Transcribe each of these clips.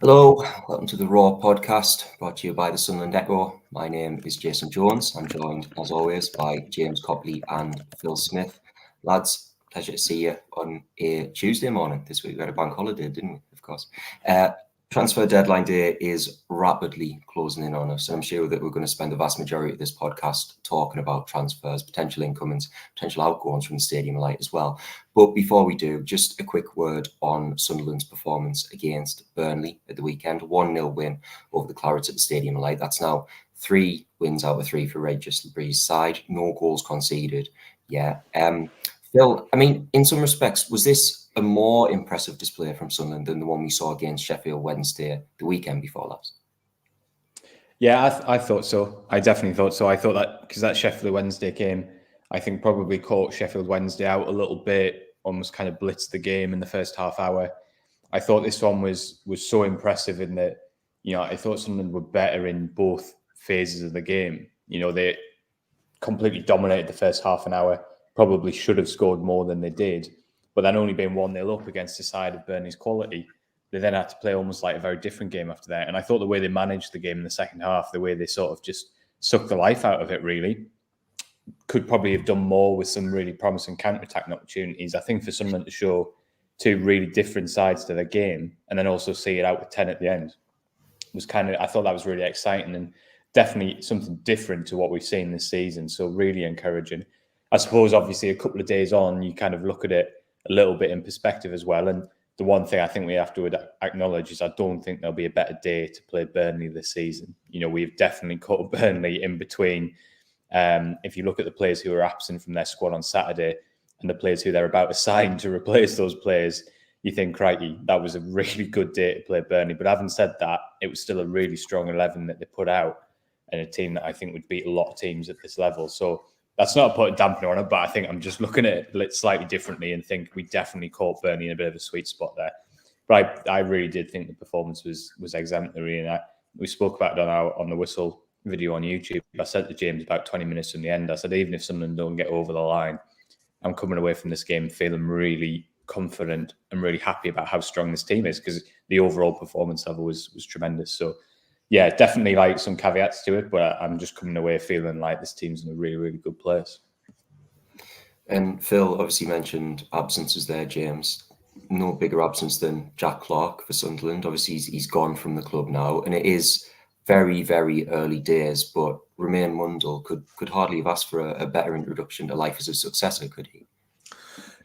Hello, welcome to the Raw podcast brought to you by the Sunderland Echo. My name is Jason Jones. I'm joined, as always, by James Copley and Phil Smith. Lads, pleasure to see you on a Tuesday morning. This week we had a bank holiday, didn't we? Of course. Transfer deadline day is rapidly closing in on us, and I'm sure that we're going to spend the vast majority of this podcast talking about transfers, potential incomings, potential outgoings from the Stadium of Light as well. But before we do, just a quick word on Sunderland's performance against Burnley at the weekend. 1-0 win over the Clarets at the Stadium of Light. That's now 3 wins out of 3 for Regis Lebrie's side. No goals conceded. Yeah. Phil, I mean, in some respects, was this a more impressive display from Sunderland than the one we saw against Sheffield Wednesday the weekend before last? Yeah, I thought so. I definitely thought so. I thought that because that Sheffield Wednesday game, I think probably caught Sheffield Wednesday out a little bit, almost kind of blitzed the game in the first half hour. I thought this one was so impressive in that, I thought Sunderland were better in both phases of the game. They completely dominated the first half an hour, probably should have scored more than they did, but then only being 1-0 up against a side of Burnley's quality, they then had to play almost like a very different game after that. And I thought the way they managed the game in the second half, the way they sort of just sucked the life out of it, really, could probably have done more with some really promising counter-attacking opportunities. I think for Sunderland to show 2 really different sides to their game and then also see it out with 10 at the end was I thought that was really exciting and definitely something different to what we've seen this season. So really encouraging. I suppose, obviously, a couple of days on, you kind of look at it a little bit in perspective as well. And the one thing I think we have to acknowledge is I don't think there'll be a better day to play Burnley this season. We've definitely caught Burnley in between. If you look at the players who are absent from their squad on Saturday and the players who they're about to sign to replace those players, you think, crikey, that was a really good day to play Burnley. But having said that, it was still a really strong 11 that they put out and a team that I think would beat a lot of teams at this level. So that's not put a dampener on it, but I think I'm just looking at it slightly differently and think we definitely caught Burnley in a bit of a sweet spot there. But I really did think the performance was exemplary, and we spoke about it on the Whistle video on YouTube. I said to James about 20 minutes from the end, I said, even if Sunderland don't get over the line, I'm coming away from this game feeling really confident and really happy about how strong this team is, because the overall performance level was tremendous. So yeah, definitely like some caveats to it, but I'm just coming away feeling like this team's in a really, really good place. And Phil obviously mentioned absences there, James. No bigger absence than Jack Clarke for Sunderland. Obviously, he's gone from the club now, and it is very, very early days, but Romain Mundle could hardly have asked for a better introduction to life as a successor, could he?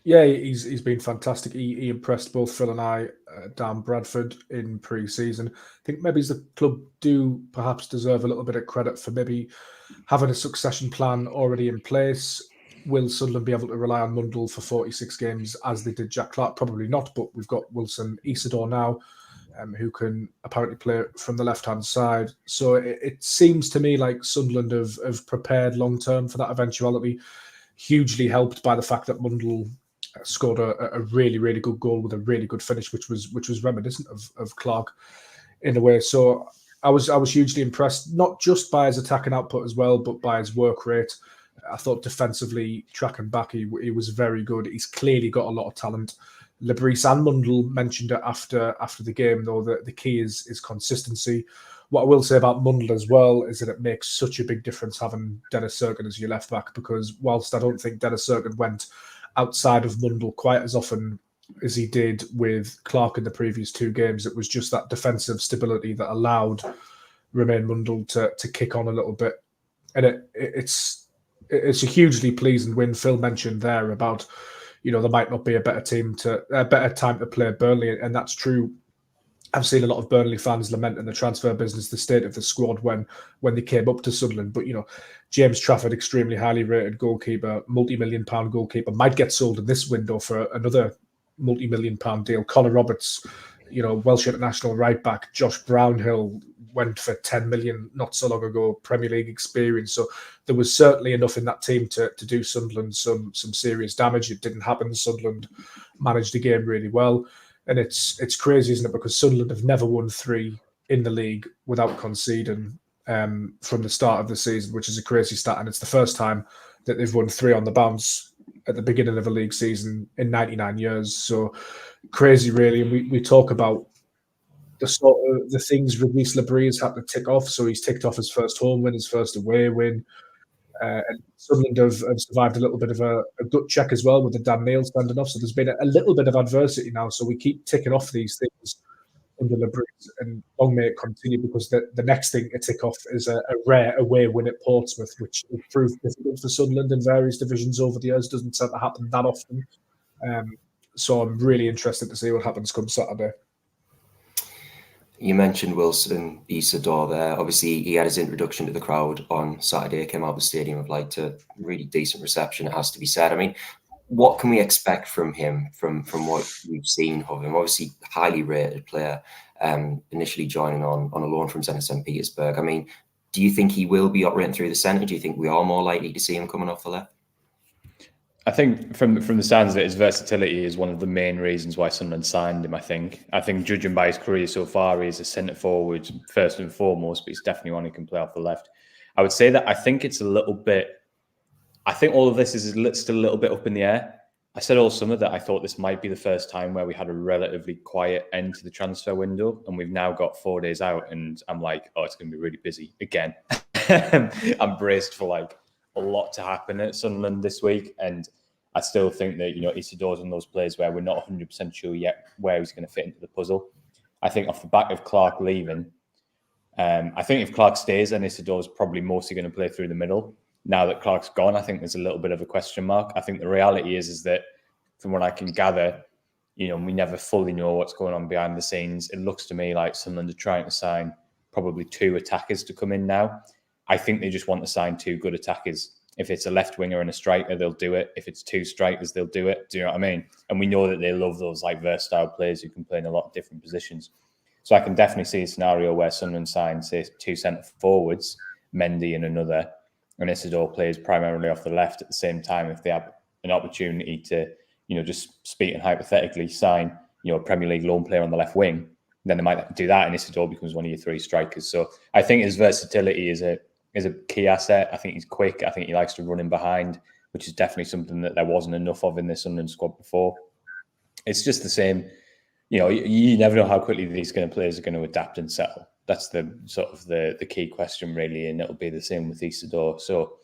Yeah, he's been fantastic. He impressed both Phil and I down Bradford in pre-season. I think maybe the club do perhaps deserve a little bit of credit for maybe having a succession plan already in place. Will Sunderland be able to rely on Mundle for 46 games as they did Jack Clarke? Probably not, but we've got Wilson Isidore now, who can apparently play from the left-hand side. So it seems to me like Sunderland have prepared long-term for that eventuality, hugely helped by the fact that Mundle scored a really, really good goal with a really good finish, which was reminiscent of Clarke in a way. So I was hugely impressed, not just by his attacking output as well, but by his work rate. I thought defensively, tracking back, he was very good. He's clearly got a lot of talent. Lebris and Mundle mentioned it after the game, though, that the key is consistency. What I will say about Mundle as well is that it makes such a big difference having Dennis Serkin as your left back, because whilst I don't think Dennis Serkin went outside of Mundle quite as often as he did with Clarke in the previous 2 games, it was just that defensive stability that allowed Romain Mundle to kick on a little bit. And it's a hugely pleasing win. Phil mentioned there about, there might not be a better time to play Burnley, and that's true. I've seen a lot of Burnley fans lament in the transfer business the state of the squad when they came up to Sunderland. But, James Trafford, extremely highly rated goalkeeper, multi-million-pound goalkeeper, might get sold in this window for another multi-million-pound deal. Connor Roberts, Welsh international right back. Josh Brownhill went for 10 million not so long ago, Premier League experience. So there was certainly enough in that team to do Sunderland some serious damage. It didn't happen. Sunderland managed the game really well. And it's crazy, isn't it? Because Sunderland have never won 3 in the league without conceding from the start of the season, which is a crazy stat. And it's the first time that they've won 3 on the bounce at the beginning of a league season in 99 years. So crazy, really. And we talk about the things Release Labrie has had to tick off. So he's ticked off his first home win, his first away win. And Sunderland have survived a little bit of a gut check as well with the Dan Neil standing off. So there's been a little bit of adversity now. So we keep ticking off these things under Labrie, and long may it continue, because the next thing to tick off is a rare away win at Portsmouth, which has proved difficult for Sunderland in various divisions over the years. Doesn't tend to happen that often. So I'm really interested to see what happens come Saturday. You mentioned Wilson Isidore there. Obviously, he had his introduction to the crowd on Saturday, came out of the stadium with like a really decent reception, it has to be said. I mean, what can we expect from him, from what we've seen of him? Obviously, highly rated player, initially joining on a loan from Zenit St. Petersburg. I mean, do you think he will be operating through the centre? Do you think we are more likely to see him coming off the left? I think from the sounds of it, his versatility is one of the main reasons why Sunderland signed him. I think judging by his career so far, he's a centre forward first and foremost, but he's definitely one who can play off the left. I would say that I think it's a little bit. I think all of this is still a little bit up in the air. I said all summer that I thought this might be the first time where we had a relatively quiet end to the transfer window, and we've now got 4 days out, and I'm like, oh, it's going to be really busy again. I'm braced for like a lot to happen at Sunderland this week, and I still think that Isidore's one of those players where we're not 100% sure yet where he's going to fit into the puzzle. I think off the back of Clark leaving, I think if Clark stays, then Isidore's probably mostly going to play through the middle. Now that Clark's gone, I think there's a little bit of a question mark. I think the reality is that from what I can gather, we never fully know what's going on behind the scenes. It looks to me like Sunderland are trying to sign probably 2 attackers to come in now. I think they just want to sign 2 good attackers. If it's a left winger and a striker, they'll do it. If it's 2 strikers, they'll do it. Do you know what I mean? And we know that they love those like versatile players who can play in a lot of different positions. So I can definitely see a scenario where Sunderland signs, say, 2 centre forwards, Mendy and another, and Isidore plays primarily off the left at the same time. If they have an opportunity to, just speaking hypothetically, sign, a Premier League loan player on the left wing, then they might do that, and Isidore becomes one of your 3 strikers. So I think his versatility is a key asset. I think he's quick. I think he likes to run in behind, which is definitely something that there wasn't enough of in the Sunderland squad before. It's just the same. You never know how quickly these kind of players are going to adapt and settle. That's the sort of the key question, really, and it'll be the same with Isidore. So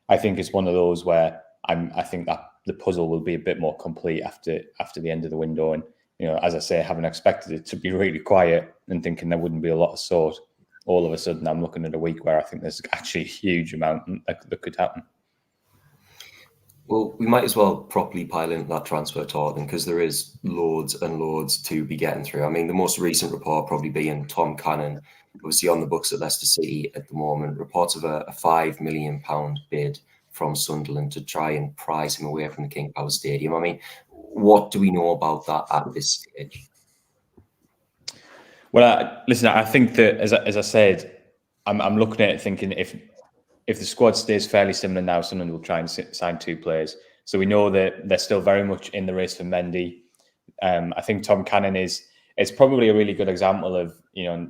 I think it's one of those where I think that the puzzle will be a bit more complete after the end of the window. And as I say, having expected it to be really quiet and thinking there wouldn't be a lot of sort, all of a sudden I'm looking at a week where I think there's actually a huge amount that could happen. Well, we might as well properly pile into that transfer talk then, because there is loads and loads to be getting through. I mean, the most recent report probably being Tom Cannon, obviously on the books at Leicester City at the moment, reports of a £5 million bid from Sunderland to try and prize him away from the King Power Stadium. I mean, what do we know about that at this stage? Well, listen, I think that, as I said, I'm looking at it thinking if the squad stays fairly similar now, Sunderland will try and sign 2 players. So we know that they're still very much in the race for Mendy. I think Tom Cannon it's probably a really good example of,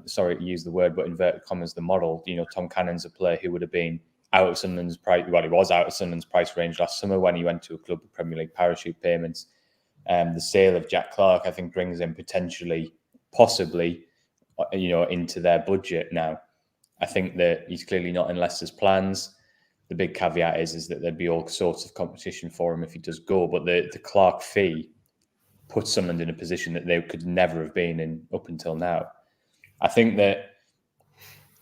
sorry to use the word, but inverted commas, the model. Tom Cannon's a player who would have been out of Sunderland's price. Well, he was out of Sunderland's price range last summer when he went to a club with Premier League parachute payments. The sale of Jack Clark, I think, brings him possibly, into their budget now. I think that he's clearly not in Leicester's plans. The big caveat is that there'd be all sorts of competition for him if he does go. But the Clark fee puts Sunderland in a position that they could never have been in up until now. I think that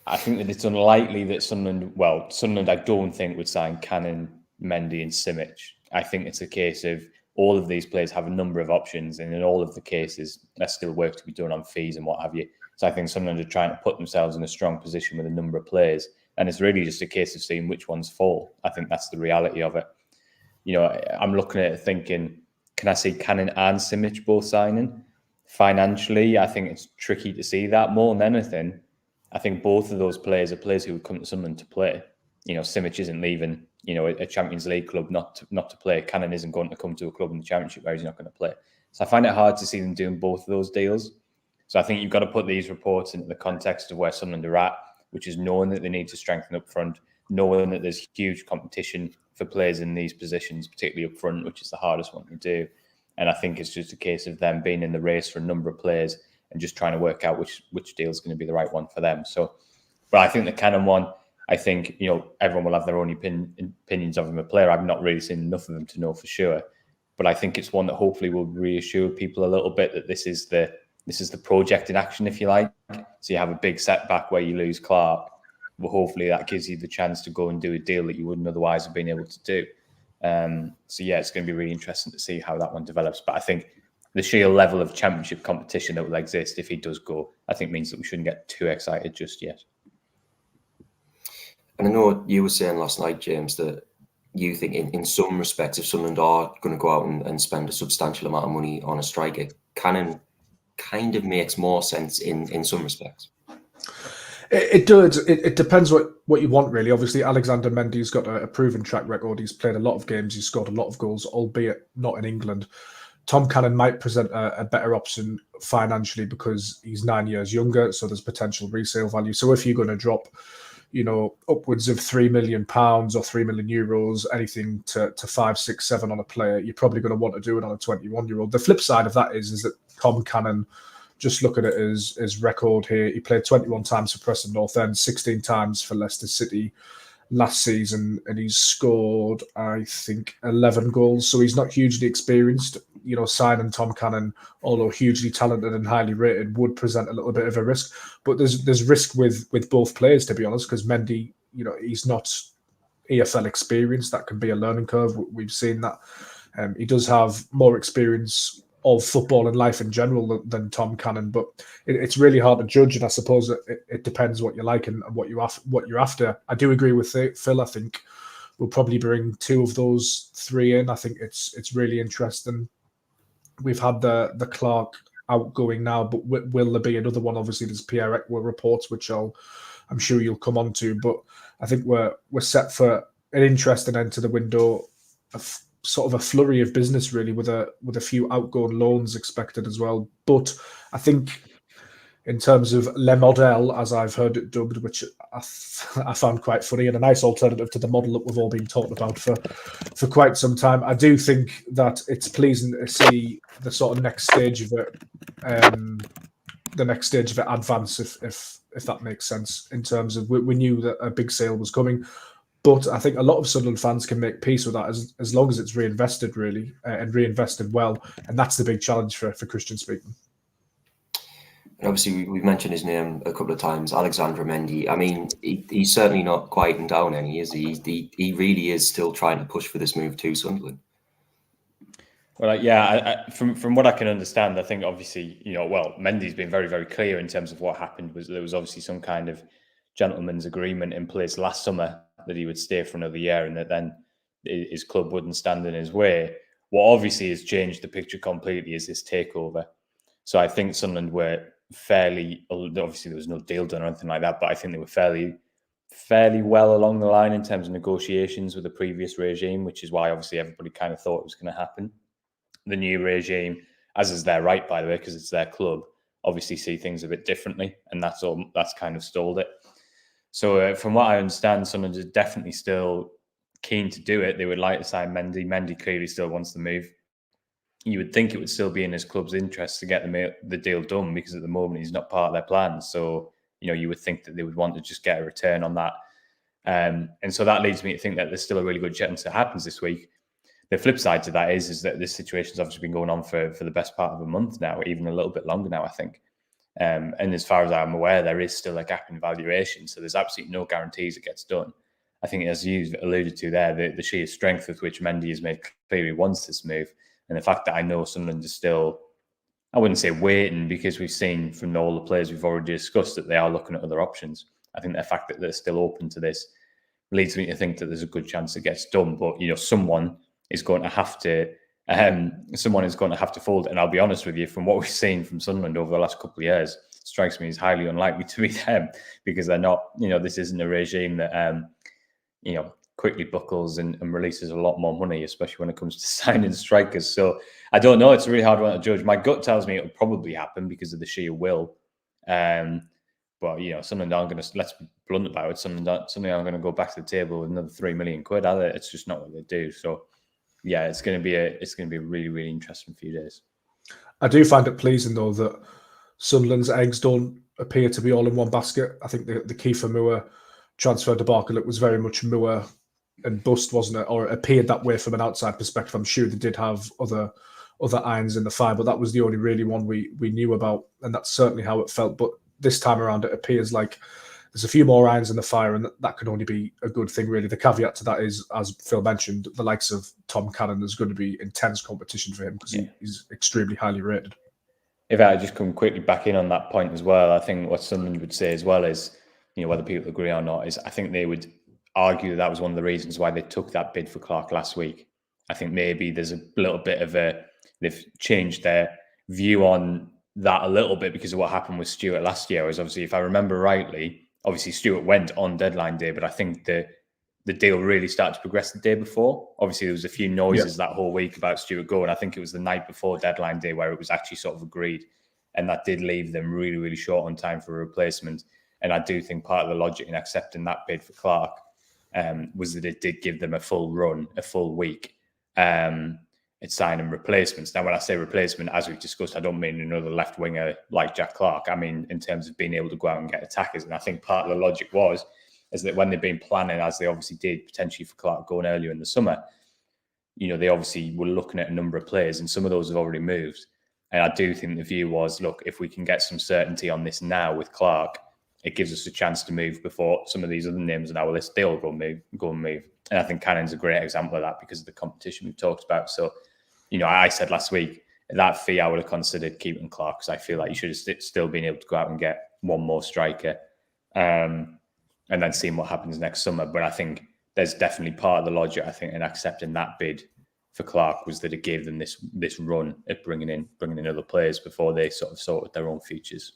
it's unlikely that Sunderland I don't think would sign Cannon, Mendy and Simic. I think it's a case of all of these players have a number of options, and in all of the cases, there's still work to be done on fees and what have you. So I think Sunderland are trying to put themselves in a strong position with a number of players. And it's really just a case of seeing which ones fall. I think that's the reality of it. I'm looking at it thinking, can I see Cannon and Simic both signing? Financially, I think it's tricky to see that more than anything. I think both of those players are players who would come to Sunderland to play. Simic isn't leaving, a Champions League club not to play. Cannon isn't going to come to a club in the Championship where he's not going to play. So I find it hard to see them doing both of those deals. So I think you've got to put these reports into the context of where Sunderland are at, which is knowing that they need to strengthen up front, knowing that there's huge competition for players in these positions, particularly up front, which is the hardest one to do. And I think it's just a case of them being in the race for a number of players and just trying to work out which deal is going to be the right one for them. So, but I think the Cannon one, I think, everyone will have their own opinions of him a player. I've not really seen enough of him to know for sure, but I think it's one that hopefully will reassure people a little bit that this is the project in action, if you like. So you have a big setback where you lose Clark, but hopefully that gives you the chance to go and do a deal that you wouldn't otherwise have been able to do. So yeah, it's going to be really interesting to see how that one develops. But I think the sheer level of championship competition that will exist if he does go, I think means that we shouldn't get too excited just yet. And I know you were saying last night, James, that you think in some respects, if Sunderland are going to go out and spend a substantial amount of money on a striker, Cannon kind of makes more sense in some respects. It does. It depends what you want, really. Obviously, Alexander Mendy's got a proven track record. He's played a lot of games. He's scored a lot of goals, albeit not in England. Tom Cannon might present a better option financially because he's 9 years younger, so there's potential resale value. So if you're going to drop, upwards of £3 million or €3 million, anything to 5, 6, 7 on a player, you're probably going to want to do it on a 21-year-old. The flip side of that is that Tom Cannon, just look at it as his record here. He played 21 times for Preston North End, 16 times for Leicester City last season, and he's scored, I think, 11 goals. So he's not hugely experienced. Signing Tom Cannon, although hugely talented and highly rated, would present a little bit of a risk. But there's risk with both players, to be honest, because Mendy, he's not EFL experienced. That can be a learning curve. We've seen that. He does have more experience of football and life in general than Tom Cannon, but it's really hard to judge, and I suppose it depends what you like and what you're after. I do agree with Phil. I think we'll probably bring 2 of those 3 in. I think it's really interesting. We've had the Clark outgoing now, but will there be another one? Obviously, there's Pierre Ekwell reports, which I'm sure you'll come on to, but I think we're set for an interesting end to the window. Sort of a flurry of business, really, with a few outgoing loans expected as well. But I think in terms of Le Model, as I've heard it dubbed, which I found quite funny and a nice alternative to the model that we've all been talking about for quite some time, I do think that it's pleasing to see the sort of next stage of it, advance, if that makes sense, in terms of we knew that a big sale was coming. But I think a lot of Sunderland fans can make peace with that as long as it's reinvested, really, and reinvested well. And that's the big challenge for Christian Speaking. And obviously, we've mentioned his name a couple of times, Alexander Mendy. I mean, he's certainly not quieting down any, is he? He really is still trying to push for this move to Sunderland. Well, yeah, from what I can understand, I think obviously, Mendy's been very, very clear in terms of what happened. There was obviously some kind of gentleman's agreement in place last summer that he would stay for another year and that then his club wouldn't stand in his way. What obviously has changed the picture completely is this takeover. So I think Sunderland were obviously there was no deal done or anything like that, but I think they were fairly well along the line in terms of negotiations with the previous regime, which is why obviously everybody kind of thought it was going to happen. The new regime, as is their right, by the way, because it's their club, obviously see things a bit differently, and that's kind of stalled it. So from what I understand, Sunderland is definitely still keen to do it. They would like to sign Mendy. Mendy clearly still wants to move. You would think it would still be in his club's interest to get the deal done because at the moment he's not part of their plans. So, you would think that they would want to just get a return on that. And so that leads me to think that there's still a really good chance it happens this week. The flip side to that is that this situation's obviously been going on for the best part of a month now, even a little bit longer now, I think. And as far as I'm aware, there is still a gap in valuation. So there's absolutely no guarantees it gets done. I think, as you've alluded to there, the sheer strength with which Mendy has made clear he wants this move, and the fact that I know Sunderland is still, I wouldn't say waiting, because we've seen from all the players we've already discussed that they are looking at other options. I think the fact that they're still open to this leads me to think that there's a good chance it gets done. But, someone is going to have to fold. And I'll be honest with you, from what we've seen from Sunderland over the last couple of years, it strikes me as highly unlikely to be them, because they're not, this isn't a regime that, quickly buckles and releases a lot more money, especially when it comes to signing strikers. So I don't know. It's a really hard one to judge. My gut tells me it'll probably happen because of the sheer will. But, Sunderland aren't going to, let's be blunt about it, Sunderland aren't going to go back to the table with another £3 million, are they? It's just not what they do. So, yeah, it's going to be a really, really interesting few days. I do find it pleasing, though, that Sunderland's eggs don't appear to be all in one basket. I think the Kiefer Moore transfer debacle, it was very much Moore and bust, wasn't it? Or it appeared that way from an outside perspective. I'm sure they did have other irons in the fire, but that was the only really one we knew about, and that's certainly how it felt. But this time around, it appears like there's a few more irons in the fire, and that can only be a good thing, really. The caveat to that is, as Phil mentioned, the likes of Tom Cannon, there's going to be intense competition for him because he's extremely highly rated. If I just come quickly back in on that point as well, I think what Sunderland would say as well is, whether people agree or not, is I think they would argue that was one of the reasons why they took that bid for Clark last week. I think maybe there's a little bit of they've changed their view on that a little bit because of what happened with Stewart last year. Whereas obviously, if I remember rightly, obviously Stewart went on deadline day, but I think the deal really started to progress the day before. Obviously, there was a few noises that whole week about Stewart going. I think it was the night before deadline day where it was actually sort of agreed. And that did leave them really, really short on time for a replacement. And I do think part of the logic in accepting that bid for Clark was that it did give them a full run, a full week at signing replacements. Now, when I say replacement, as we've discussed, I don't mean another left winger like Jack Clark. I mean, in terms of being able to go out and get attackers. And I think part of the logic is that when they've been planning, as they obviously did potentially for Clark going earlier in the summer, they obviously were looking at a number of players, and some of those have already moved. And I do think the view was, look, if we can get some certainty on this now with Clark, it gives us a chance to move before some of these other names on our list, they'll go and move. And I think Cannon's a great example of that because of the competition we've talked about. So, I said last week, that fee I would have considered keeping Clark because I feel like you should have still been able to go out and get one more striker. And then seeing what happens next summer. But I think there's definitely part of the logic, I think, in accepting that bid for Clark was that it gave them this run at bringing in other players before they sort of sorted their own futures.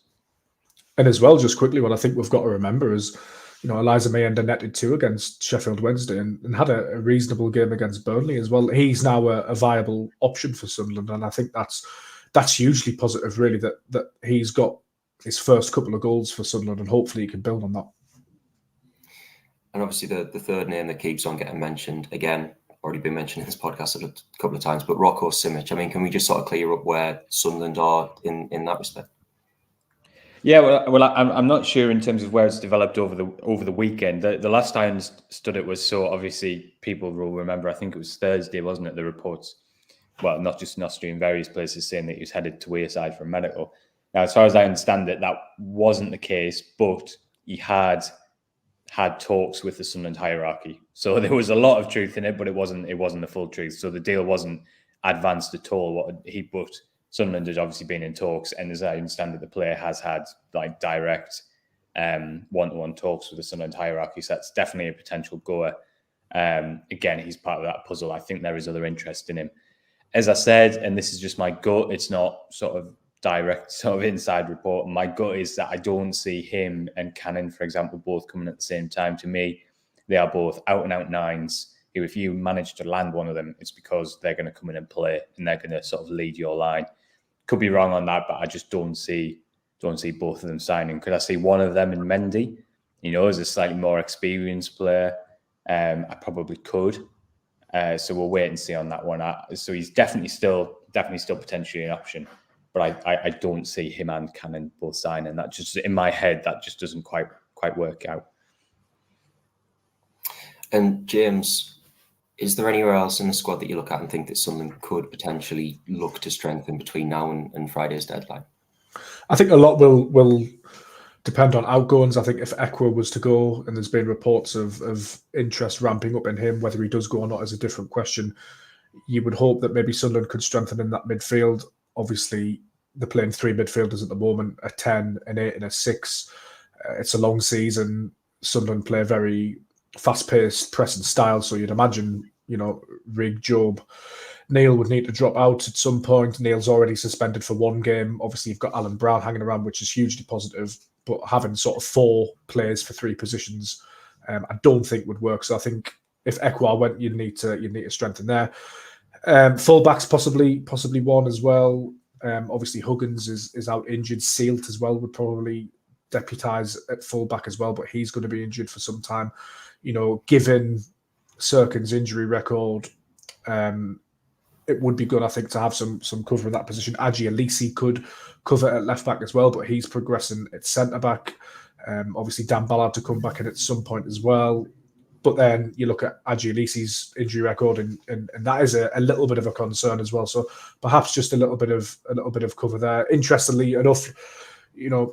And as well, just quickly, what I think we've got to remember is, Eliza Mayender netted 2 against Sheffield Wednesday and had a reasonable game against Burnley as well. He's now a viable option for Sunderland, and I think that's hugely positive, really, that he's got his first couple of goals for Sunderland, and hopefully he can build on that. And obviously the third name that keeps on getting mentioned, again, already been mentioned in this podcast a couple of times, but Roko Simic. I mean, can we just sort of clear up where Sunderland are in that respect? Yeah, well, I'm not sure in terms of where it's developed over the weekend. The last I understood it was, so obviously people will remember, I think it was Thursday, wasn't it, the reports, well, not just in Austria, in various places saying that he was headed to Wearside for a medical. Now, as far as I understand it, that wasn't the case, but he had talks with the Sunderland hierarchy. So there was a lot of truth in it, but it wasn't the full truth. So the deal wasn't advanced at all. But Sunderland had obviously been in talks, and as I understand it, the player has had like direct one-to-one talks with the Sunderland hierarchy. So that's definitely a potential goer. Again, he's part of that puzzle. I think there is other interest in him. As I said, and this is just my gut, it's not sort of direct sort of inside report. My gut is that I don't see him and Cannon, for example, both coming at the same time. To me, they are both out and out nines who, if you manage to land one of them, it's because they're going to come in and play and they're going to sort of lead your line. Could be wrong on that, but I just don't see both of them signing. Could I see one of them in Mendy, as a slightly more experienced player? I probably could. So we'll wait and see on that one. So he's definitely still potentially an option. But I don't see him and Cannon both signing. That just, in my head, that just doesn't quite work out. And James, is there anywhere else in the squad that you look at and think that Sunderland could potentially look to strengthen between now and Friday's deadline? I think a lot will depend on outgoings. I think if Ekwa was to go, and there's been reports of interest ramping up in him, whether he does go or not is a different question. You would hope that maybe Sunderland could strengthen in that midfield. Obviously, they're playing 3 midfielders at the moment, a 10, an 8 and a 6. It's a long season. Sunderland play a very fast-paced pressing style, so you'd imagine, Rig, Job, Neil would need to drop out at some point. Neil's already suspended for 1 game. Obviously, you've got Alan Brown hanging around, which is hugely positive, but having sort of 4 players for 3 positions, I don't think would work. So I think if Ekwa went, you'd need to strengthen there. Fullbacks possibly one as well. Obviously Huggins is out injured. Sealt as well would probably deputise at fullback as well, but he's going to be injured for some time. Given Sirkin's injury record, it would be good, I think, to have some cover in that position. Adji Elisi could cover at left back as well, but he's progressing at centre back. Obviously, Dan Ballard to come back in at some point as well. But then you look at Adji Elisi's injury record, and that is a little bit of a concern as well. So perhaps just a little bit of cover there. Interestingly enough,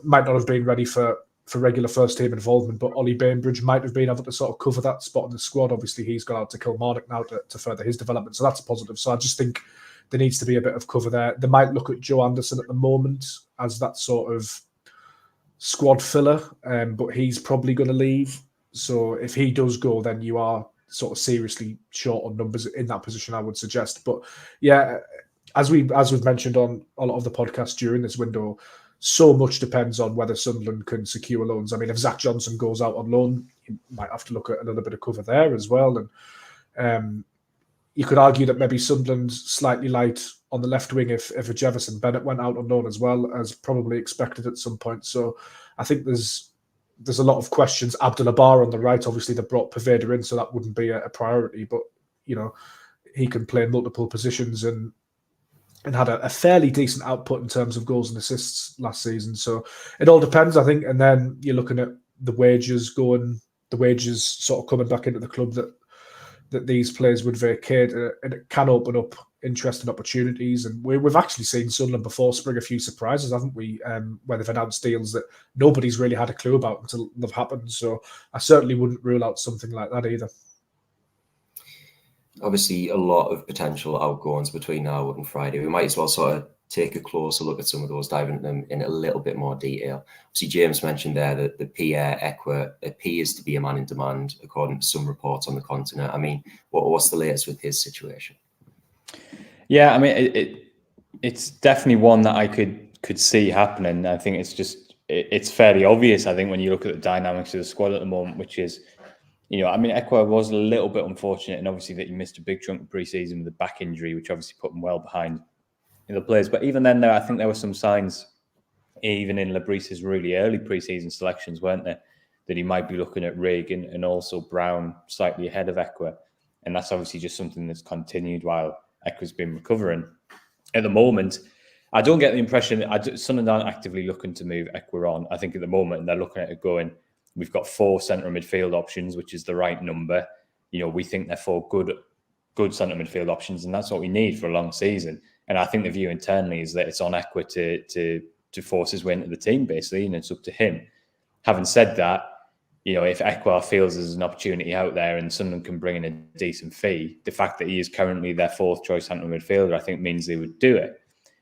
might not have been ready for regular first team involvement, but Ollie Bainbridge might have been able to sort of cover that spot in the squad. Obviously, he's gone out to Kilmarnock now to further his development, so that's a positive. So I just think there needs to be a bit of cover there. They might look at Joe Anderson at the moment as that sort of squad filler, but he's probably going to leave. So if he does go, then you are sort of seriously short on numbers in that position, I would suggest. But yeah, as we've mentioned on a lot of the podcasts during this window, so much depends on whether Sunderland can secure loans. I mean, if Zach Johnson goes out on loan, you might have to look at a little bit of cover there as well. And you could argue that maybe Sunderland's slightly light on the left wing if a Jefferson Bennett went out on loan as well, as probably expected at some point. So I think there's a lot of questions. Abdullah Bar on the right, obviously they brought Paveda in, so that wouldn't be a priority. But, he can play in multiple positions and had a fairly decent output in terms of goals and assists last season. So it all depends, I think. And then you're looking at the wages sort of coming back into the club that these players would vacate, and it can open up interesting opportunities. And we've actually seen Sunderland before spring a few surprises, haven't we? Where they've announced deals that nobody's really had a clue about until they've happened. So I certainly wouldn't rule out something like that either. Obviously, a lot of potential outgoings between now and Friday. We might as well sort of take a closer look at some of those, dive into them in a little bit more detail. See, James mentioned there that the Pierre Ekwa appears to be a man in demand, according to some reports on the continent. I mean, what's the latest with his situation? Yeah, I mean, it's definitely one that I could see happening. I think it's fairly obvious, I think, when you look at the dynamics of the squad at the moment, which is, Ekwa was a little bit unfortunate, and obviously that he missed a big chunk of pre-season with a back injury, which obviously put him well behind in the players. But even then, I think there were some signs, even in Labrisse's really early pre-season selections, weren't there, that he might be looking at Rigg and also Brown slightly ahead of Ekwa. And that's obviously just something that's continued while Ekwa's been recovering. At the moment, I don't get the impression that Sunderland aren't actively looking to move Ekwa on. I think at the moment they're looking at it going, we've got 4 centre midfield options, which is the right number. We think they're 4 good centre midfield options, and that's what we need for a long season. And I think the view internally is that it's on Ekwa to force his way into the team, basically, and it's up to him. Having said that, if Ekwa feels there's an opportunity out there and Sunderland can bring in a decent fee, the fact that he is currently their 4th choice centre midfielder, I think means they would do it.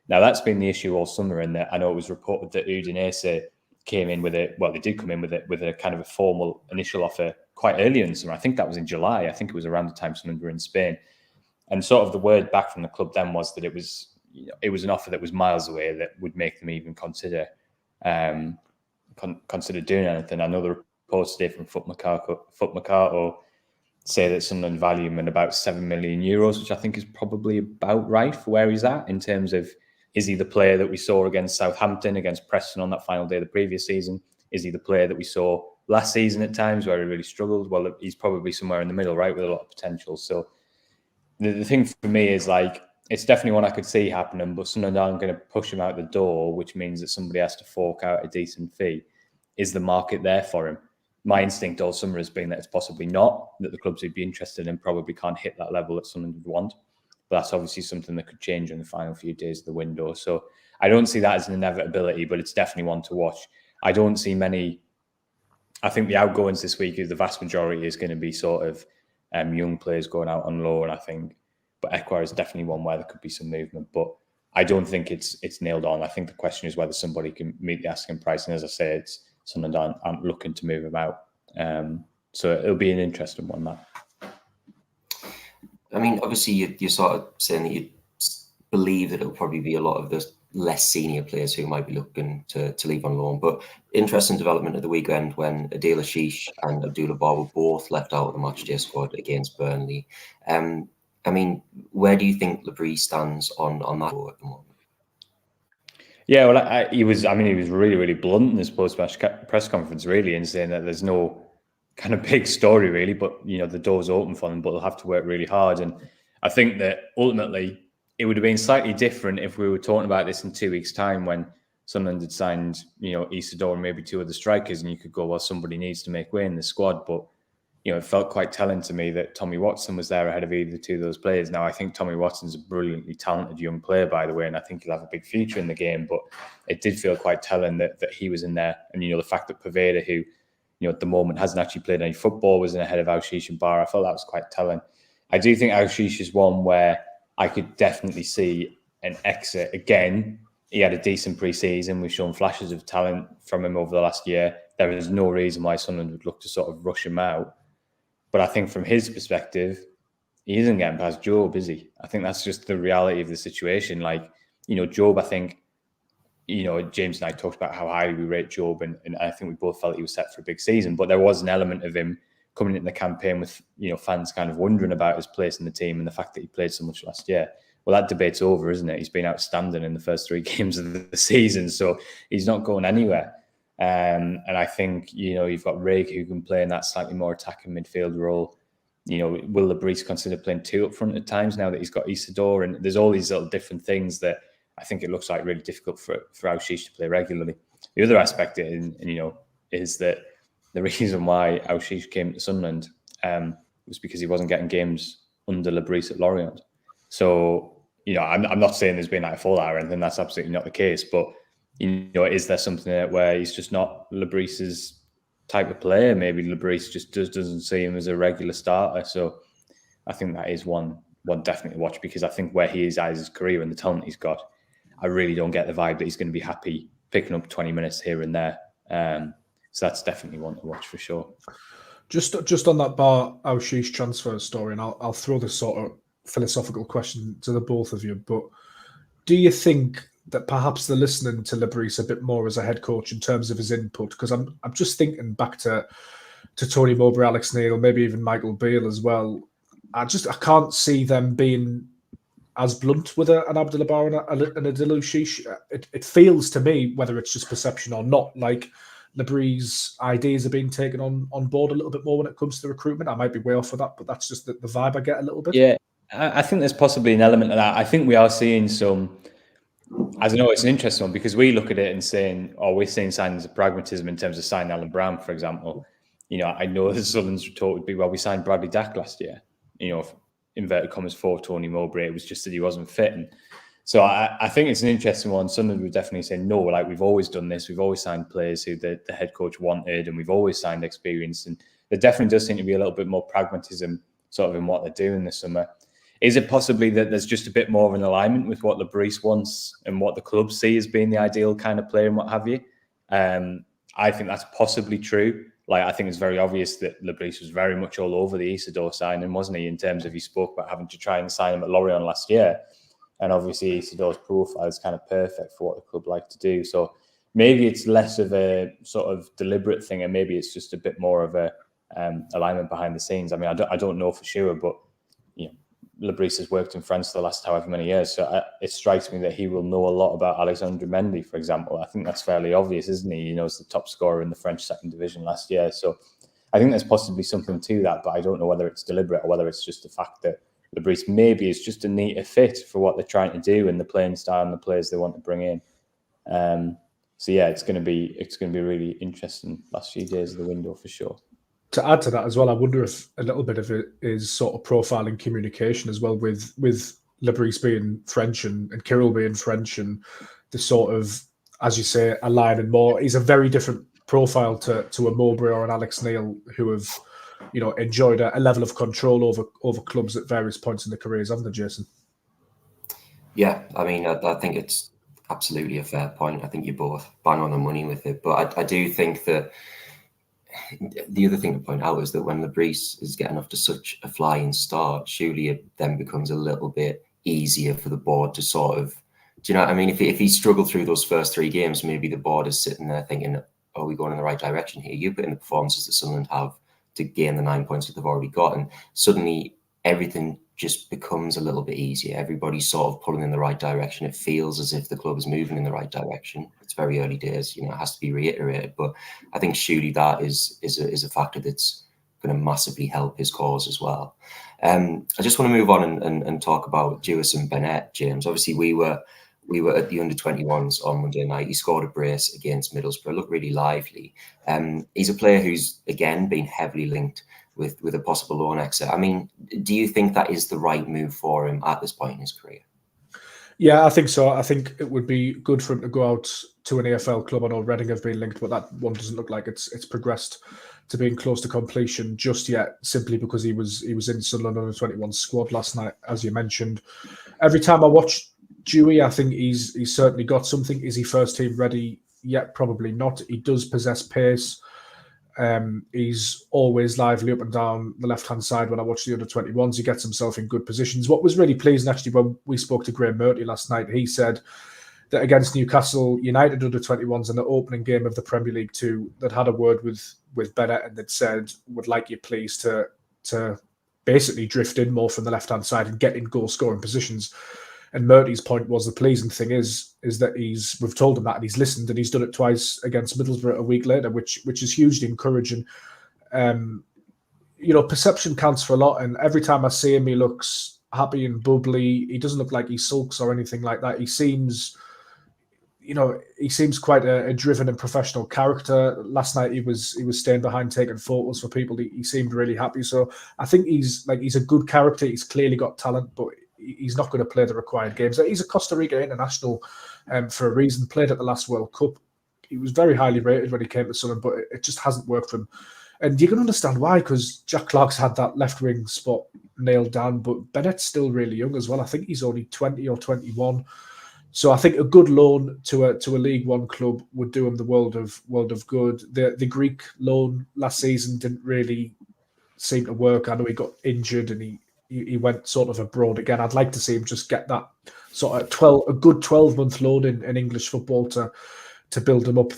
Now, that's been the issue all summer, in that I know it was reported that Udinese came in with it. Well, they did come in with a kind of a formal initial offer quite early in the summer. I think that was in July. I think it was around the time Sunderland were in Spain. And sort of the word back from the club then was that it was an offer that was miles away that would make them even consider doing anything. I know the reports today from Foot Mercato say that Sunderland value him in about €7 million, which I think is probably about right for where he's at in terms of, is he the player that we saw against Southampton, against Preston on that final day of the previous season? Is he the player that we saw last season at times where he really struggled? Well, he's probably somewhere in the middle, right, with a lot of potential. So the thing for me is, like, it's definitely one I could see happening, but Sunderland aren't going to push him out the door, which means that somebody has to fork out a decent fee. Is the market there for him? My instinct all summer has been that it's possibly not, that the clubs who'd be interested in probably can't hit that level that Sunderland would want. But that's obviously something that could change in the final few days of the window. So I don't see that as an inevitability, but it's definitely one to watch. I don't see many. I think the outgoings this week, the vast majority is going to be sort of young players going out on loan, I think. But Ekwa is definitely one where there could be some movement. But I don't think it's nailed on. I think the question is whether somebody can meet the asking price. And as I say, it's Sunderland aren't looking to move him out. So it'll be an interesting one, that. I mean, obviously, you're sort of saying that you believe that it'll probably be a lot of the less senior players who might be looking to leave on loan. But interesting development at the weekend when Adil Ashish and Abdullah Bar were both left out of the matchday squad against Burnley. I mean, where do you think Labrie stands on that at the moment? Yeah, well, he was really, really blunt in his post-match press conference, really, in saying that there's no kind of big story, really, but, the door's open for them, but they'll have to work really hard. And I think that ultimately, it would have been slightly different if we were talking about this in 2 weeks' time when Sunderland had signed, Isidore and maybe 2 other strikers, and you could go, well, somebody needs to make way in the squad. But, it felt quite telling to me that Tommy Watson was there ahead of either two of those players. Now, I think Tommy Watson's a brilliantly talented young player, by the way, and I think he'll have a big future in the game. But it did feel quite telling that he was in there. And, the fact that Poveda, who, at the moment hasn't actually played any football, was in ahead of Auchiche and Barr, I felt that was quite telling. I do think Auchiche is one where I could definitely see an exit. Again, he had a decent pre-season. We've shown flashes of talent from him over the last year. There is no reason why Sunderland would look to sort of rush him out. But I think from his perspective, he isn't getting past Job, is he? I think that's just the reality of the situation. Like, Job, I think, James and I talked about how highly we rate Job, and I think we both felt he was set for a big season. But there was an element of him coming into the campaign with, fans kind of wondering about his place in the team and the fact that he played so much last year. Well, that debate's over, isn't it? He's been outstanding in the first 3 games of the season, so he's not going anywhere. And I think, you've got Rake who can play in that slightly more attacking midfield role. Will Lebris consider playing 2 up front at times now that he's got Isidore? And there's all these little different things that I think it looks like really difficult for Auchiche to play regularly. The other aspect is that the reason why Auchiche came to Sunderland was because he wasn't getting games under Lebris at Lorient. So, I'm not saying there's been like a fallout or anything. That's absolutely not the case. But, is there something where he's just not Lebris's type of player? Maybe Lebris just doesn't see him as a regular starter. So I think that is one definitely watch, because I think where he is at his career and the talent he's got, I really don't get the vibe that he's going to be happy picking up 20 minutes here and there. So that's definitely one to watch for sure. Just on that Bar Auchiche transfer story, and I'll throw this sort of philosophical question to the both of you, but do you think that perhaps they're listening to Lebris a bit more as a head coach in terms of his input? Because I'm just thinking back to Tony Mowbray, Alex Neil, maybe even Michael Beale as well. I can't see them being as blunt with an Abdullah Bar and a Adil Auchiche. It feels to me, whether it's just perception or not, like Lebris' ideas are being taken on board a little bit more when it comes to the recruitment. I might be way off for that, but that's just the vibe I get a little bit. Yeah, I think there's possibly an element of that. I think we are seeing some, I don't know, it's an interesting one, because we look at it and saying, we're seeing signs of pragmatism in terms of signing Alan Brown, for example. I know the Sunderland's retort would be, well, we signed Bradley Dack last year, inverted commas for Tony Mowbray. It was just that he wasn't fitting. So I think it's an interesting one. Sunderland would definitely say, no, like, we've always done this. We've always signed players who the head coach wanted, and we've always signed experience. And there definitely does seem to be a little bit more pragmatism sort of in what they're doing this summer. Is it possibly that there's just a bit more of an alignment with what Lebris wants and what the club see as being the ideal kind of player and what have you? I think that's possibly true. Like, I think it's very obvious that Lebris was very much all over the Isidore signing, wasn't he, in terms of he spoke about having to try and sign him at Lorient last year. And obviously Isidore's profile is kind of perfect for what the club like to do. So maybe it's less of a sort of deliberate thing, and maybe it's just a bit more of a alignment behind the scenes. I mean, I don't know for sure, but Lebris has worked in France for the last however many years, so it strikes me that he will know a lot about Alexandre Mendy, for example. I think that's fairly obvious, isn't he? He knows the top scorer in the French second division last year. So I think there's possibly something to that, but I don't know whether it's deliberate or whether it's just the fact that Lebris maybe is just a neater fit for what they're trying to do and the playing style and the players they want to bring in. So yeah, it's going to be really interesting last few days of the window for sure. To add to that as well, I wonder if a little bit of it is sort of profiling communication as well, with Lebris being French and Kirill being French, and the sort of, as you say, aligning more. He's a very different profile to a Mowbray or an Alex Neil, who have enjoyed a level of control over clubs at various points in their careers, haven't they, Jason? Yeah, I mean, I think it's absolutely a fair point. I think you're both bang on the money with it, but I do think that the other thing to point out is that when Lebris is getting off to such a flying start, surely it then becomes a little bit easier for the board to sort of, do you know what I mean? If he struggled through those first 3 games, maybe the board is sitting there thinking, are we going in the right direction here? You put in the performances that Sunderland have to gain the 9 points that they've already got, and suddenly everything just becomes a little bit easier. Everybody's sort of pulling in the right direction. It feels as if the club is moving in the right direction. It's very early days, it has to be reiterated, but I think surely that is a factor that's going to massively help his cause as well. I just want to move on and talk about Jewis and Bennett, James. Obviously, we were at the under-21s on Monday night. He scored a brace against Middlesbrough, looked really lively. He's a player who's, again, been heavily linked with a possible loan exit. I mean, do you think that is the right move for him at this point in his career? Yeah, I think so. I think it would be good for him to go out to an AFL club. I know Reading have been linked, but that one doesn't look like it's progressed to being close to completion just yet, simply because he was in Sunderland under-21 squad last night, as you mentioned. Every time I watch Dewey, I think he's certainly got something. Is he first team ready yet? Probably not. He does possess pace. He's always lively up and down the left-hand side. When I watch the under-21s, he gets himself in good positions. What was really pleasing, actually, when we spoke to Graham Murty last night, he said that against Newcastle United under-21s in the opening game of the Premier League 2, that had a word with Bennett and that said, would like you please to basically drift in more from the left-hand side and get in goal-scoring positions. And Murty's point was the pleasing thing is that we've told him that and he's listened, and he's done it twice against Middlesbrough a week later, which is hugely encouraging. Perception counts for a lot, and every time I see him, he looks happy and bubbly. He doesn't look like he sulks or anything like that. He seems quite a driven and professional character. Last night he was staying behind taking photos for people. He seemed really happy. So I think he's a good character. He's clearly got talent, but he's not going to play the required games. He's a Costa Rica international for a reason. Played at the last World Cup. He was very highly rated when he came to Sunderland, but it just hasn't worked for him. And you can understand why, because Jack Clark's had that left wing spot nailed down, but Bennett's still really young as well. I think he's only 20 or 21. So I think a good loan to a League One club would do him the world of good. The Greek loan last season didn't really seem to work. I know he got injured and he went sort of abroad again. I'd like to see him just get that sort of a good 12-month loan in English football to build him up.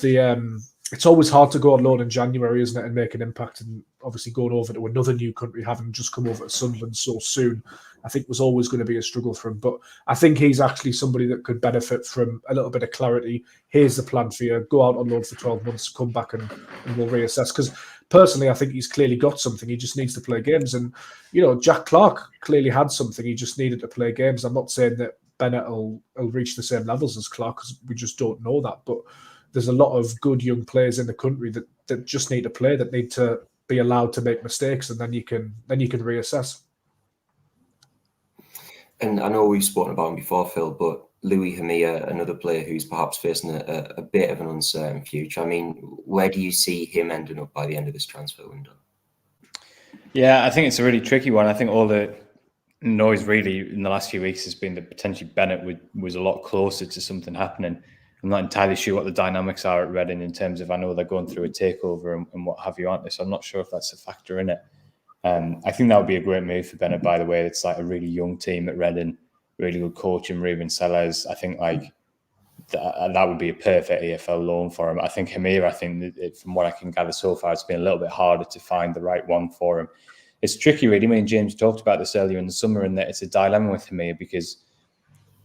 It's always hard to go on loan in January, isn't it, and make an impact. And obviously going over to another new country, having just come over to Sunderland so soon, I think was always going to be a struggle for him. But I think he's actually somebody that could benefit from a little bit of clarity. Here's the plan for you. Go out on loan for 12 months, come back and we'll reassess. Because personally, I think he's clearly got something. He just needs to play games. And, Jack Clark clearly had something. He just needed to play games. I'm not saying that Bennett will reach the same levels as Clark, because we just don't know that. But there's a lot of good young players in the country that just need to play, that need to be allowed to make mistakes, and then you can reassess. And I know we've spoken about him before, Phil, but Louis Hamia, another player who's perhaps facing a bit of an uncertain future. I mean, where do you see him ending up by the end of this transfer window? Yeah, I think it's a really tricky one. I think all the noise really in the last few weeks has been that potentially Bennett was a lot closer to something happening. I'm not entirely sure what the dynamics are at Reading in terms of, I know they're going through a takeover and what have you, aren't they? So I'm not sure if that's a factor in it. I think that would be a great move for Bennett, by the way. It's like a really young team at Reading, really good coach in Ruben Sellers. I think that would be a perfect EFL loan for him. I think Hamir, from what I can gather so far, it's been a little bit harder to find the right one for him. It's tricky, really. I mean, James talked about this earlier in the summer, and that it's a dilemma with Hamir because,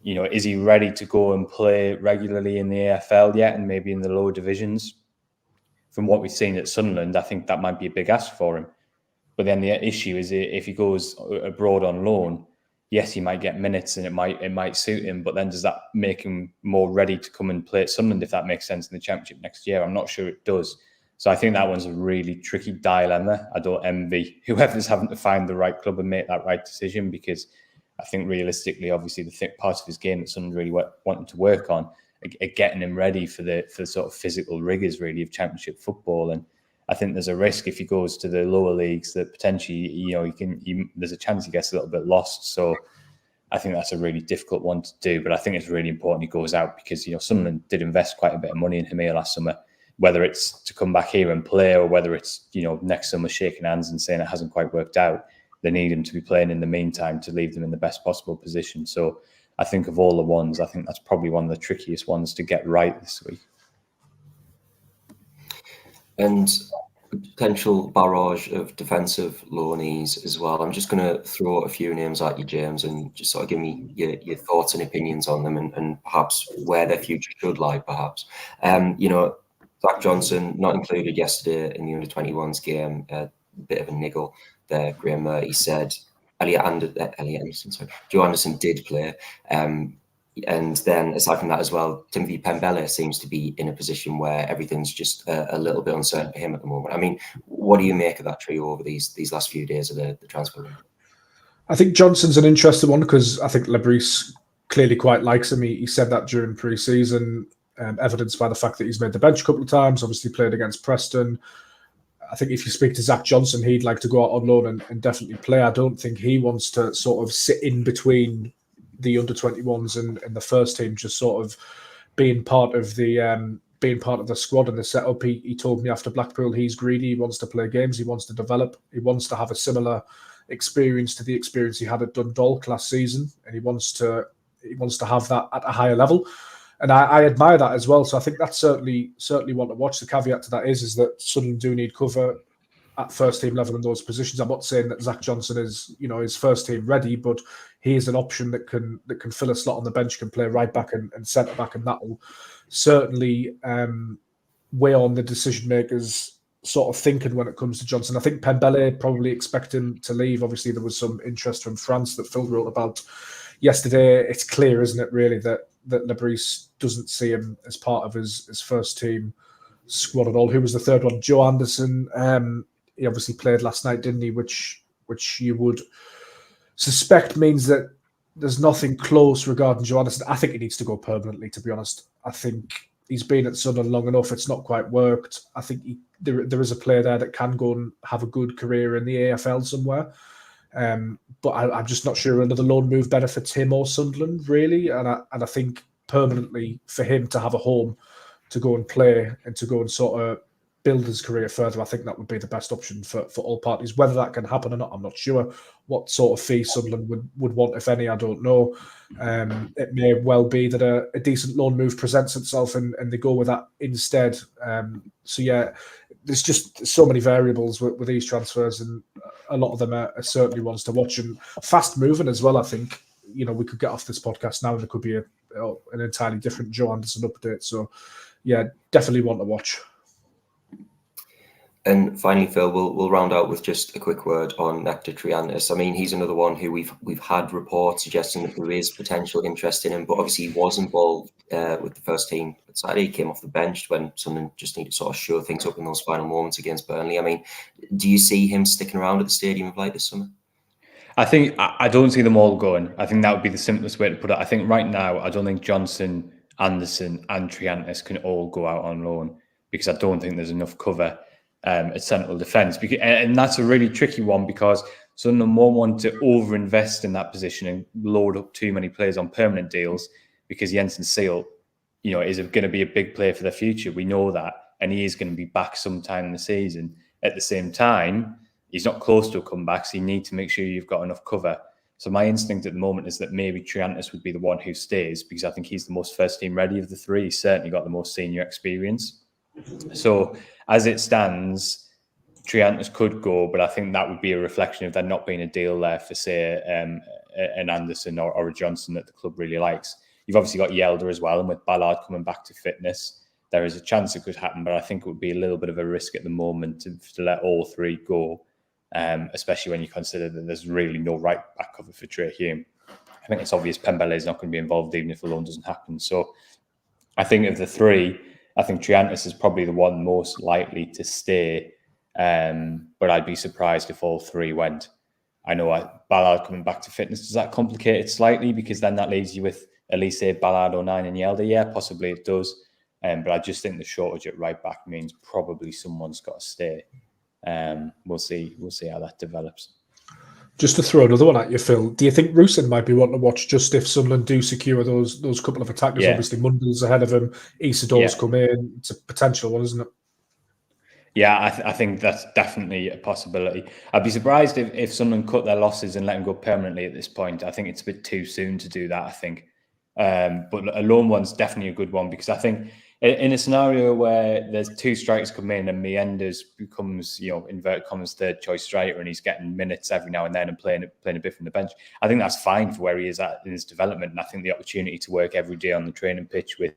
is he ready to go and play regularly in the AFL yet and maybe in the lower divisions? From what we've seen at Sunderland, I think that might be a big ask for him. But then the issue is if he goes abroad on loan, yes, he might get minutes and it might suit him, but then does that make him more ready to come and play at Sunderland, if that makes sense, in the Championship next year? I'm not sure it does. So I think that one's a really tricky dilemma. I don't envy whoever's having to find the right club and make that right decision, because I think realistically, obviously, the part of his game that Sunderland really wanting to work on are getting him ready for the sort of physical rigours, really, of Championship football. And I think there's a risk if he goes to the lower leagues that potentially, there's a chance he gets a little bit lost. So I think that's a really difficult one to do. But I think it's really important he goes out because, Sunderland did invest quite a bit of money in him here last summer, whether it's to come back here and play or whether it's, next summer shaking hands and saying it hasn't quite worked out. They need him to be playing in the meantime to leave them in the best possible position. So I think of all the ones, I think that's probably one of the trickiest ones to get right this week. And potential barrage of defensive loanees as well. I'm just going to throw a few names at you, James, and just sort of give me your thoughts and opinions on them and perhaps where their future should lie, perhaps. Zach Johnson, not included yesterday in the under-21s game, a bit of a niggle there, Graham Murty said. Joe Anderson did play. And then aside from that as well, Timothy Pembele seems to be in a position where everything's just a little bit uncertain for him at the moment. I mean, what do you make of that trio over these last few days of the transfer window? I think Johnson's an interesting one because I think Lebris clearly quite likes him. He said that during pre-season, evidenced by the fact that he's made the bench a couple of times, obviously played against Preston. I think if you speak to Zach Johnson, he'd like to go out on loan and definitely play. I don't think he wants to sort of sit in between the under-21s and the first team, just sort of being part of the squad and the setup. He told me after Blackpool he's greedy. He wants to play games. He wants to develop. He wants to have a similar experience to the experience he had at Dundalk last season, and he wants to have that at a higher level. And I admire that as well. So I think that's certainly one to watch. The caveat to that is that Sunderland do need cover at first team level in those positions. I'm not saying that Zach Johnson is first team ready, but he is an option that can fill a slot on the bench, can play right back and centre back, and that will certainly weigh on the decision makers sort of thinking when it comes to Johnson. I think Pembele probably expect him to leave. Obviously, there was some interest from France that Phil wrote about yesterday. It's clear, isn't it, really, that Lebris doesn't see him as part of his first team squad at all. Who was the third one? Joe Anderson. He obviously played last night, didn't he? Which you would suspect means that there's nothing close regarding Joe Anderson. I think he needs to go permanently, to be honest. I think he's been at Sunderland long enough. It's not quite worked. I think there is a player there that can go and have a good career in the AFL somewhere. But I'm just not sure another loan move benefits him or Sunderland, really. And I think permanently for him to have a home to go and play and to go and sort of build his career further, I think that would be the best option for all parties. Whether that can happen or not, I'm not sure. What sort of fee Sunderland would want, if any, I don't know. It may well be that a decent loan move presents itself and they go with that instead. So yeah, there's just so many variables with these transfers, and a lot of them are certainly ones to watch and fast moving as well. I think we could get off this podcast now and there could be an entirely different Joe Anderson update. So yeah, definitely one to watch. And finally, Phil, we'll round out with just a quick word on Nectar Triantis. I mean, he's another one who we've had reports suggesting that there is potential interest in him, but obviously he was involved with the first team at Saturday. He came off the bench when Sunderland just needed to sort of show things up in those final moments against Burnley. I mean, do you see him sticking around at the Stadium of Light this summer? I don't see them all going. I think that would be the simplest way to put it. I think right now, I don't think Johnson, Anderson and Triantis can all go out on loan because I don't think there's enough cover at central defence, and that's a really tricky one because Sunderland won't want to overinvest in that position and load up too many players on permanent deals because Jensen Seal, is going to be a big player for the future. We know that, and he is going to be back sometime in the season. At the same time, he's not close to a comeback, so you need to make sure you've got enough cover. So my instinct at the moment is that maybe Triantis would be the one who stays because I think he's the most first team ready of the three. He's certainly got the most senior experience. So as it stands, Triantis could go, but I think that would be a reflection of there not being a deal there for, say, an Anderson or a Johnson that the club really likes. You've obviously got Yelder as well, and with Ballard coming back to fitness, there is a chance it could happen, but I think it would be a little bit of a risk at the moment to let all three go, especially when you consider that there's really no right back cover for Trey Hume. I think it's obvious Pembele is not going to be involved even if the loan doesn't happen. So I think of the three, I think Triantis is probably the one most likely to stay, but I'd be surprised if all three went. I know Ballard coming back to fitness, does that complicate it slightly? Because then that leaves you with Elise, Ballard, O'Nine and Yelder. Yeah, possibly it does. But I just think the shortage at right back means probably someone's got to stay. We'll see how that develops. Just to throw another one at you, Phil, do you think Rusin might be one to watch just if Sunderland do secure those couple of attackers? Yeah. Obviously, Mundell's ahead of him. Isidor's come in. It's a potential one, isn't it? Yeah, I think that's definitely a possibility. I'd be surprised if Sunderland cut their losses and let him go permanently at this point. I think it's a bit too soon to do that, I think. But a loan one's definitely a good one because I think in a scenario where there's two strikers come in and Meenders becomes, inverted commas, third choice striker and he's getting minutes every now and then and playing a bit from the bench, I think that's fine for where he is at in his development. And I think the opportunity to work every day on the training pitch with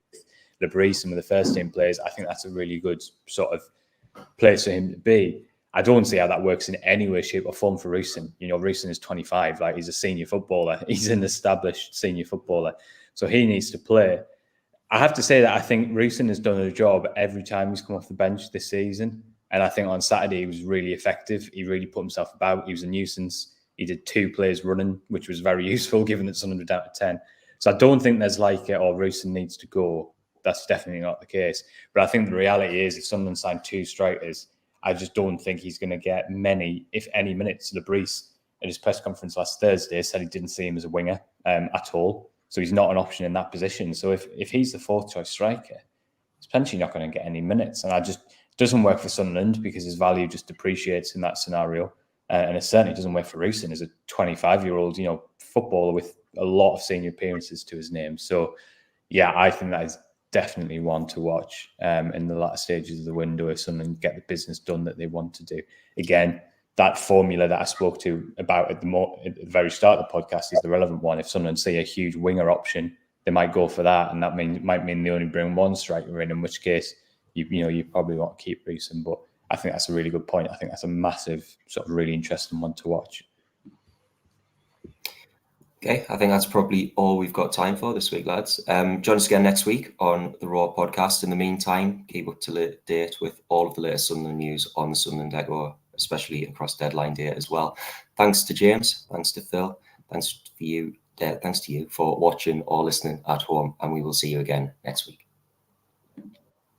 Lebris, some of the first team players, I think that's a really good sort of place for him to be. I don't see how that works in any way, shape, or form for Rusin. You know, Rusin is 25, like he's a senior footballer. He's an established senior footballer. So he needs to play. I have to say that I think Rusin has done a job every time he's come off the bench this season. And I think on Saturday he was really effective. He really put himself about. He was a nuisance. He did 2 plays running, which was very useful given that Sunderland were down to 10. So I don't think there's like, Rusin needs to go. That's definitely not the case. But I think the reality is if Sunderland signed 2 strikers, I just don't think he's going to get many, if any, minutes. Lebris at his press conference last Thursday said he didn't see him as a winger at all. So he's not an option in that position. So if he's the 4th choice striker, he's potentially not going to get any minutes. And it doesn't work for Sunderland because his value just depreciates in that scenario. And it certainly doesn't work for Rusin as a 25-year-old, footballer with a lot of senior appearances to his name. So, yeah, I think that is definitely one to watch in the latter stages of the window if Sunderland get the business done that they want to do. Again, that formula that I spoke to about at the very start of the podcast is the relevant one. If Sunderland see a huge winger option, they might go for that, and that might mean they only bring 1 striker in which case you probably want to keep Rusin. But I think that's a really good point. I think that's a massive, sort of really interesting one to watch. Okay, I think that's probably all we've got time for this week, lads. Join us again next week on the Raw podcast. In the meantime, keep up to date with all of the latest Sunderland news on the Sunderland Echo, especially across deadline day as well. Thanks to James, thanks to Phil, thanks to you for watching or listening at home, and we will see you again next week.